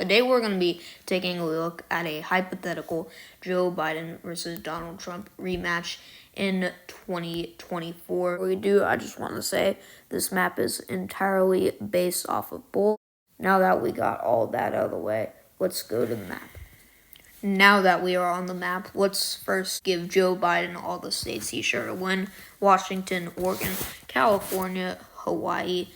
Today we're going to be taking a look at a hypothetical Joe Biden versus Donald Trump rematch in 2024. Before we do, I just want to say this map is entirely based off of bull. Now that we got all that out of the way, let's go to the map. Now that we are on the map, let's first give Joe Biden all the states he's sure to win: Washington, Oregon, California, Hawaii,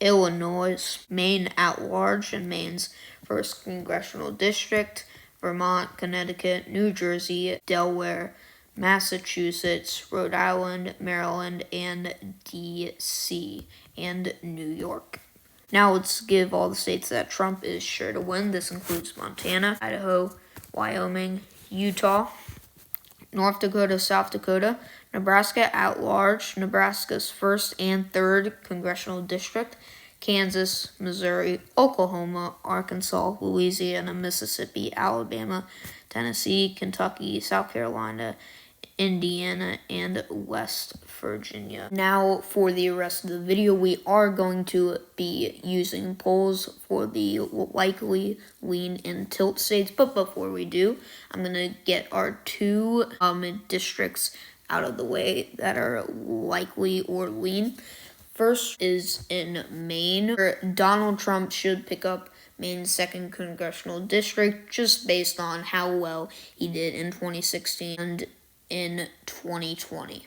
Illinois, Maine at large and Maine's 1st Congressional District, Vermont, Connecticut, New Jersey, Delaware, Massachusetts, Rhode Island, Maryland, and D.C., and New York. Now let's give all the states that Trump is sure to win. This includes Montana, Idaho, Wyoming, Utah, North Dakota, South Dakota, Nebraska at large, Nebraska's 1st and 3rd Congressional District, Kansas, Missouri, Oklahoma, Arkansas, Louisiana, Mississippi, Alabama, Tennessee, Kentucky, South Carolina, Indiana, and West Virginia. Now for the rest of the video, we are going to be using polls for the likely, lean, and tilt states. But before we do, I'm going to get our two districts out of the way that are likely or lean. First is in Maine, where Donald Trump should pick up Maine's 2nd Congressional District just based on how well he did in 2016 and in 2020.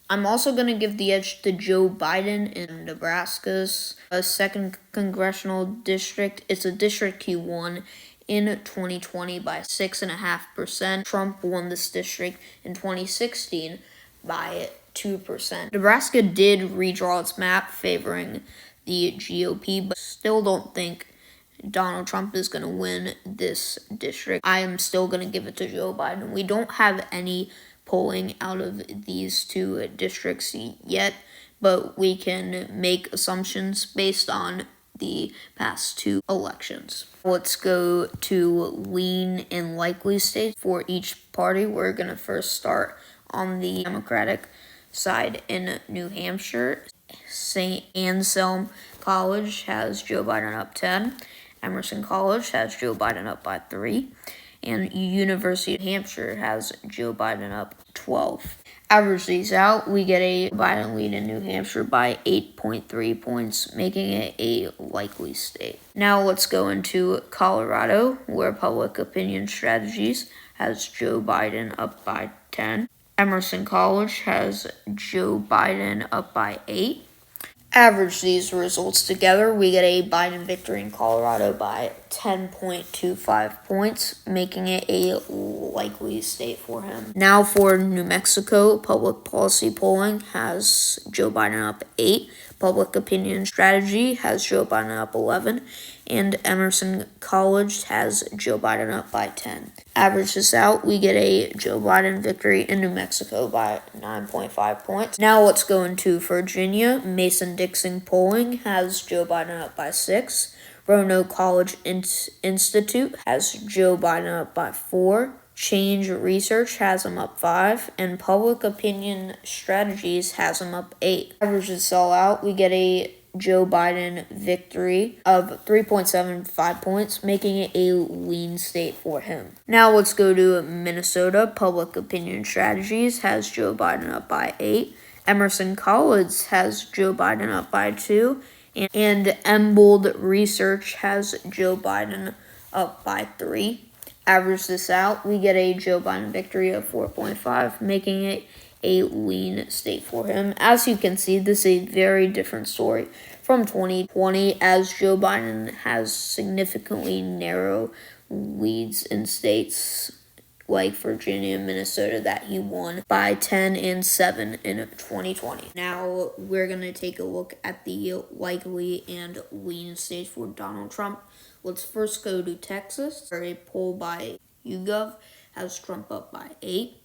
I'm also going to give the edge to Joe Biden in Nebraska's 2nd Congressional District. It's a district he won in 2020 by 6.5%. Trump won this district in 2016 by 2%. Nebraska did redraw its map favoring the GOP, but still don't think Donald Trump is going to win this district. I am still going to give it to Joe Biden. We don't have any polling out of these two districts yet, but we can make assumptions based on the past two elections. Let's go to lean and likely states for each party. We're going to first start on the Democratic side in New Hampshire. St. Anselm College has Joe Biden up 10. Emerson College has Joe Biden up by 3. And University of New Hampshire has Joe Biden up 12. Average these out, we get a Biden lead in New Hampshire by 8.3 points, making it a likely state. Now let's go into Colorado, where Public Opinion Strategies has Joe Biden up by 10. Emerson College has Joe Biden up by 8. Average these results together, we get a Biden victory in Colorado by 10.25 points, making it a likely state for him. Now for New Mexico, public policy polling has Joe Biden up 8. Public Opinion Strategy has Joe Biden up 11. And Emerson College has Joe Biden up by 10. Average this out, we get a Joe Biden victory in New Mexico by 9.5 points. Now let's go into Virginia. Mason-Dixon polling has Joe Biden up by 6. Roanoke College Institute has Joe Biden up by 4. Change Research has him up 5, and Public Opinion Strategies has him up 8. Average this all out, we get a Joe Biden victory of 3.75 points, making it a lean state for him. Now let's go to Minnesota. Public Opinion Strategies has Joe Biden up by 8. Emerson College has Joe Biden up by 2. And Embold Research has Joe Biden up by 3. Average this out, we get a Joe Biden victory of 4.5, making it a lean state for him. As you can see, this is a very different story from 2020, as Joe Biden has significantly narrow leads in states like Virginia and Minnesota that he won by 10 and 7 in 2020. Now we're going to take a look at the likely and lean states for Donald Trump. Let's first go to Texas, where a poll by YouGov has Trump up by 8.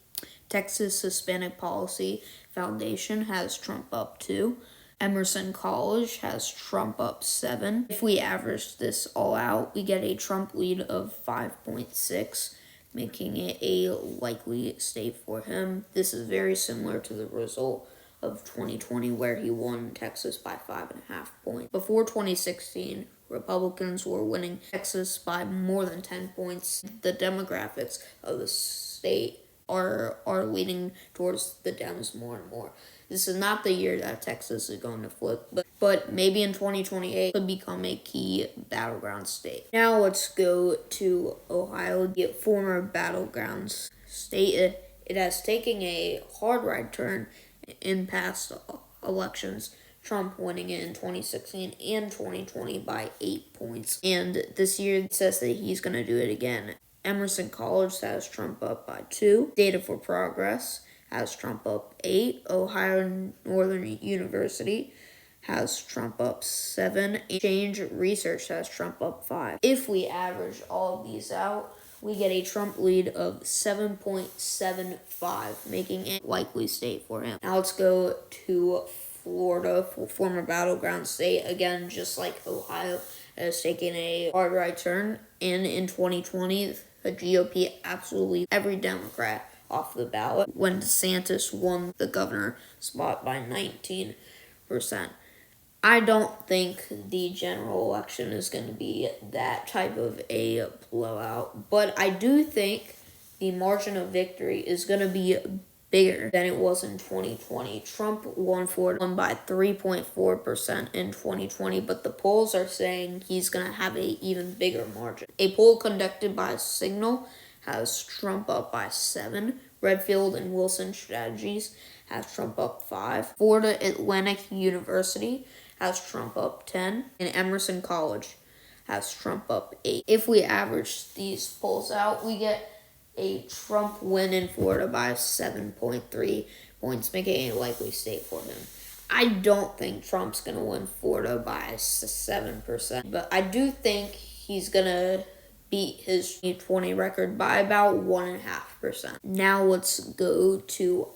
Texas Hispanic Policy Foundation has Trump up 2. Emerson College has Trump up 7. If we average this all out, we get a Trump lead of 5.6, making it a likely state for him. This is very similar to the result of 2020, where he won Texas by 5.5 points. Before 2016, Republicans were winning Texas by more than 10 points. The demographics of the state are leading towards the Dems more and more. This is not the year that Texas is going to flip, but maybe in 2028 could become a key battleground state. Now let's go to Ohio, the former battleground state. It has taken a hard right turn in past elections. Trump winning it in 2016 and 2020 by 8 points. And this year it says that he's going to do it again. Emerson College has Trump up by 2. Data for Progress has Trump up 8. Ohio Northern University has Trump up 7. Change Research has Trump up 5. If we average all of these out, we get a Trump lead of 7.75, making it a likely state for him. Now let's go to Florida, former battleground state. Again, just like Ohio, has taken a hard right turn. And in 2020, the GOP absolutely every Democrat off the ballot when DeSantis won the governor spot by 19%. I don't think the general election is going to be that type of a blowout, but I do think the margin of victory is going to be bigger than it was in 2020. Trump won by 3.4% in 2020, but the polls are saying he's going to have an even bigger margin. A poll conducted by Signal has Trump up by 7. Redfield and Wilson Strategies has Trump up 5. Florida Atlantic University has Trump up 10. And Emerson College has Trump up 8. If we average these polls out, we get a Trump win in Florida by 7.3 points, making it a likely state for him. I don't think Trump's going to win Florida by 7%, but I do think he's going to beat his 2020 record by about 1.5%. Now let's go to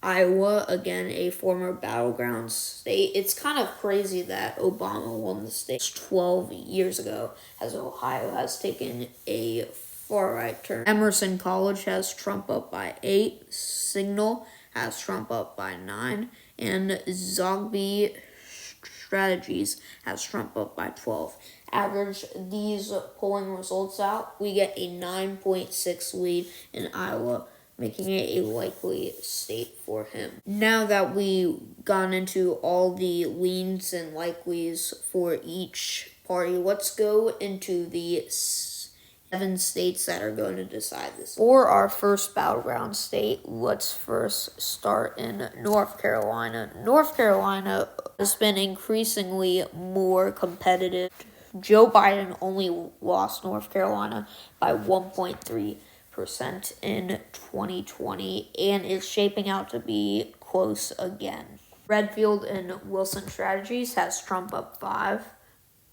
Iowa, again, a former battleground state. It's kind of crazy that Obama won the state 12 years ago, as Ohio has taken a far right turn. Emerson College has Trump up by 8. Signal has Trump up by 9. And Zogby Strategies has Trump up by 12. Average these polling results out, we get a 9.6 lead in Iowa, making it a likely state for him. Now that we've gone into all the leans and likelies for each party, let's go into the 7 states that are going to decide this. For our first battleground state, let's first start in North Carolina. North Carolina has been increasingly more competitive. Joe Biden only lost North Carolina by 1.3% in 2020, and it's shaping out to be close again. Redfield and Wilson Strategies has Trump up 5.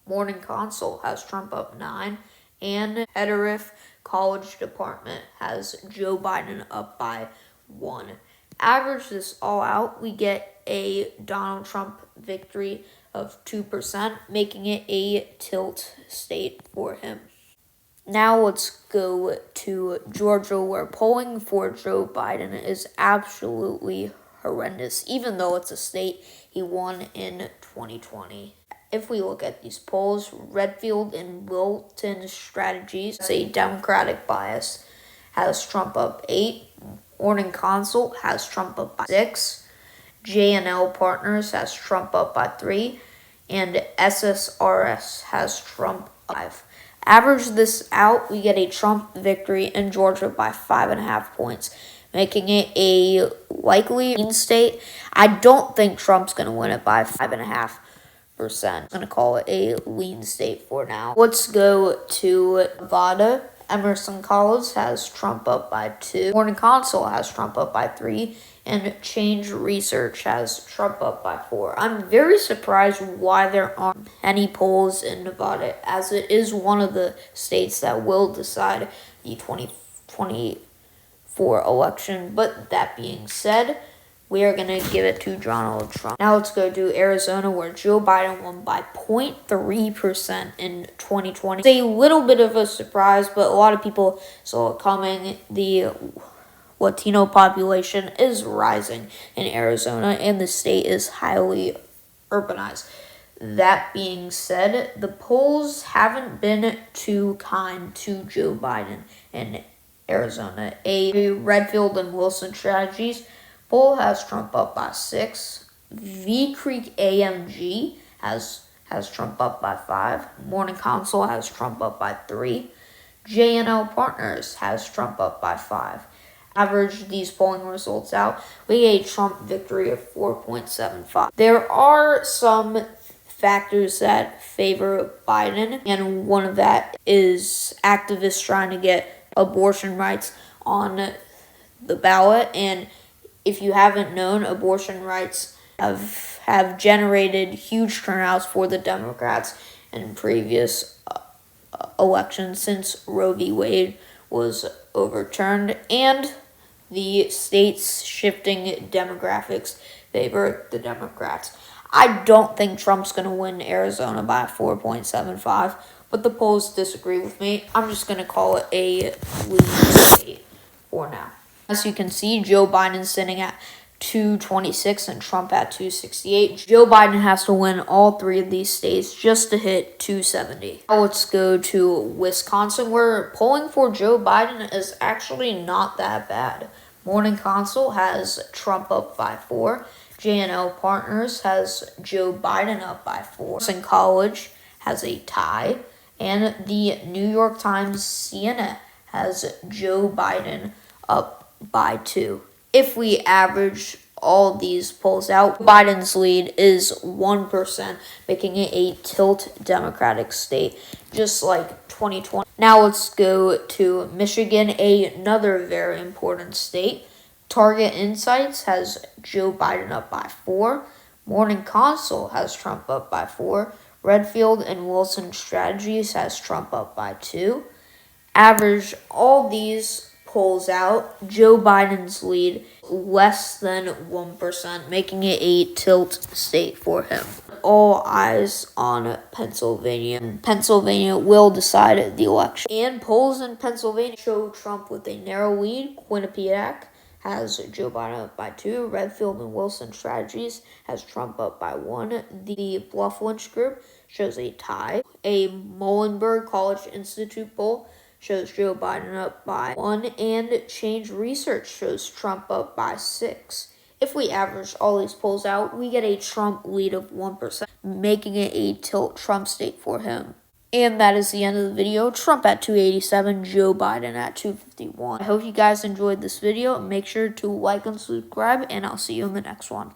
Morning Consult has Trump up 9. And Hederiff College Department has Joe Biden up by 1. Average this all out, we get a Donald Trump victory of 2%, making it a tilt state for him. Now let's go to Georgia, where polling for Joe Biden is absolutely horrendous, even though it's a state he won in 2020. If we look at these polls, Redfield and Wilson Strategies, a Democratic bias, has Trump up 8. Morning Consult has Trump up by 6. J&L Partners has Trump up by 3. And SSRS has Trump up by 5. Average this out, we get a Trump victory in Georgia by 5.5 points, making it a likely state. I don't think Trump's going to win it by 5.5%. I'm going to call it a lean state for now. Let's go to Nevada. Emerson College has Trump up by 2. Morning Consult has Trump up by 3. And Change Research has Trump up by 4. I'm very surprised why there aren't any polls in Nevada, as it is one of the states that will decide the 2024 election. But that being said, we are going to give it to Donald Trump. Now let's go to Arizona, where Joe Biden won by 0.3% in 2020. It's a little bit of a surprise, but a lot of people saw it coming. The Latino population is rising in Arizona, and the state is highly urbanized. That being said, the polls haven't been too kind to Joe Biden in Arizona. A Redfield and Wilson Strategies poll has Trump up by 6. V Creek AMG has Trump up by 5. Morning Consult has Trump up by 3. JNL Partners has Trump up by 5. Average these polling results out, we get a Trump victory of 4.75. There are some factors that favor Biden, and one of that is activists trying to get abortion rights on the ballot. And if you haven't known, abortion rights have generated huge turnouts for the Democrats in previous elections since Roe v. Wade was overturned, and the state's shifting demographics favor the Democrats. I don't think Trump's going to win Arizona by 4.75, but the polls disagree with me. I'm just going to call it a losing state for now. As you can see, Joe Biden's sitting at 226 and Trump at 268. Joe Biden has to win all 3 of these states just to hit 270. Now let's go to Wisconsin, where polling for Joe Biden is actually not that bad. Morning Consult has Trump up by 4. JNL Partners has Joe Biden up by 4. Boston College has a tie. And the New York Times CNN has Joe Biden up by 2. If we average all these polls out, Biden's lead is 1%, making it a tilt Democratic state, just like 2020. Now let's go to Michigan, another very important state. Target Insights has Joe Biden up by 4. Morning Consult has Trump up by 4. Redfield and Wilson Strategies has Trump up by 2. Average all these polls out, Joe Biden's lead less than 1%, making it a tilt state for him. All eyes on Pennsylvania. Pennsylvania will decide the election. And polls in Pennsylvania show Trump with a narrow lead. Quinnipiac has Joe Biden up by 2. Redfield and Wilson Strategies has Trump up by 1. The Bluff Lynch Group shows a tie. A Muhlenberg College Institute poll shows Joe Biden up by 1, and Change Research shows Trump up by 6. If we average all these polls out, we get a Trump lead of 1%, making it a tilt Trump state for him. And that is the end of the video. Trump at 287, Joe Biden at 251. I hope you guys enjoyed this video. Make sure to like and subscribe, and I'll see you in the next one.